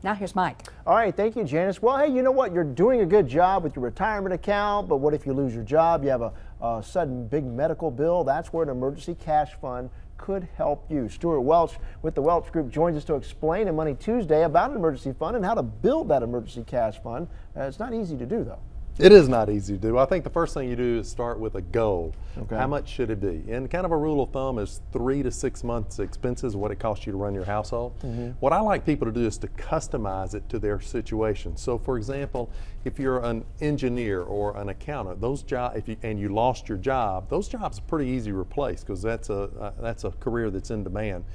Now here's Mike. All right, thank you, Janice. Well, hey, you know what? You're doing a good job with your retirement account, but what if you lose your job? You have a sudden big medical bill. That's where an emergency cash fund could help you. Stewart Welch with the Welch Group joins us to explain in Money Tuesday about an emergency fund and how to build that emergency cash fund. It's not easy to do, though. It is not easy to do. I think the first thing you do is start with a goal. Okay. How much should it be? And kind of a rule of thumb is 3 to 6 months expenses, what it costs you to run your household. What I like people to do is to customize it to their situation. So for example, if you're an engineer or an accountant, those jobs, and you lost your job, those jobs are pretty easy to replace because that's a career that's in demand.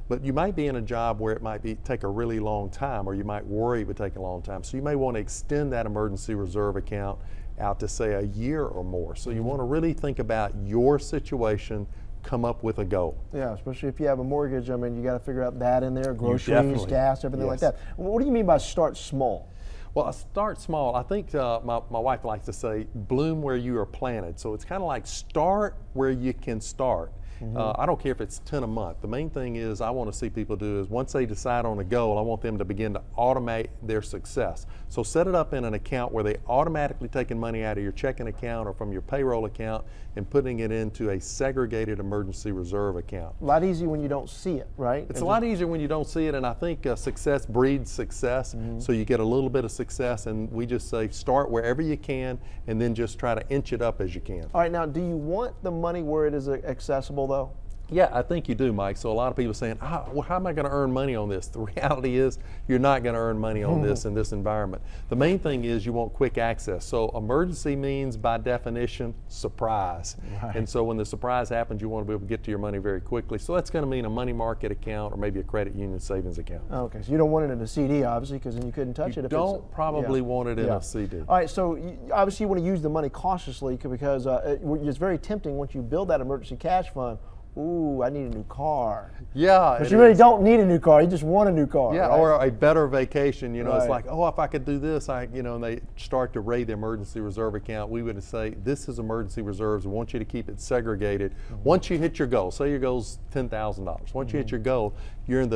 But you might be in a job where it might take a really long time, or you might worry it would take a long time. So you may want to extend that emergency reserve account out to say a year or more. So you want to really think about your situation, come up with a goal. Yeah, especially if you have a mortgage. I mean, you got to figure out that in there, groceries, gas, everything like that. What do you mean by start small? Well, start small. I think my wife likes to say, bloom where you are planted. So it's kind of like start where you can start. I don't care if it's 10 a month. The main thing is I want to see people do is once they decide on a goal, I want them to begin to automate their success. So set it up in an account where they automatically taking money out of your checking account or from your payroll account and putting it into a segregated emergency reserve account. A lot easier when you don't see it, right? It's a lot easier when you don't see it, and I think success breeds success. So you get a little bit of success, and we just say start wherever you can and then just try to inch it up as you can. All right, now do you want the money where it is accessible though? Yeah, I think you do, Mike. So a lot of people are saying, well, how am I going to earn money on this? The reality is you're not going to earn money on this in this environment. The main thing is you want quick access. So emergency means by definition surprise. Right. And so when the surprise happens, you want to be able to get to your money very quickly. So that's going to mean a money market account or maybe a credit union savings account. Okay, so you don't want it in a CD obviously because then you couldn't touch it. You don't probably want it in a CD. All right, so obviously you want to use the money cautiously because it's very tempting once you build that emergency cash fund. Ooh, I need a new car. Yeah. But you really don't need a new car. You just want a new car. Yeah, right? or a better vacation. You know, Right. It's like, oh, if I could do this, and they start to rate the emergency reserve account, we would say, this is emergency reserves. We want you to keep it segregated. Once you hit your goal, say your goal's $10,000. Once you hit your goal, you're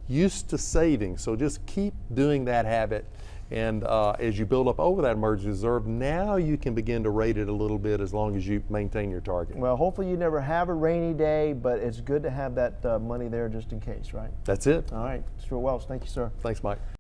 used to saving. So just keep doing that habit. And as you build up over that emergency reserve, now you can begin to rate it a little bit as long as you maintain your target. Well, hopefully you never have a rainy day, but it's good to have that money there just in case, right? That's it. All right, Stewart Welch, thank you, sir. Thanks, Mike.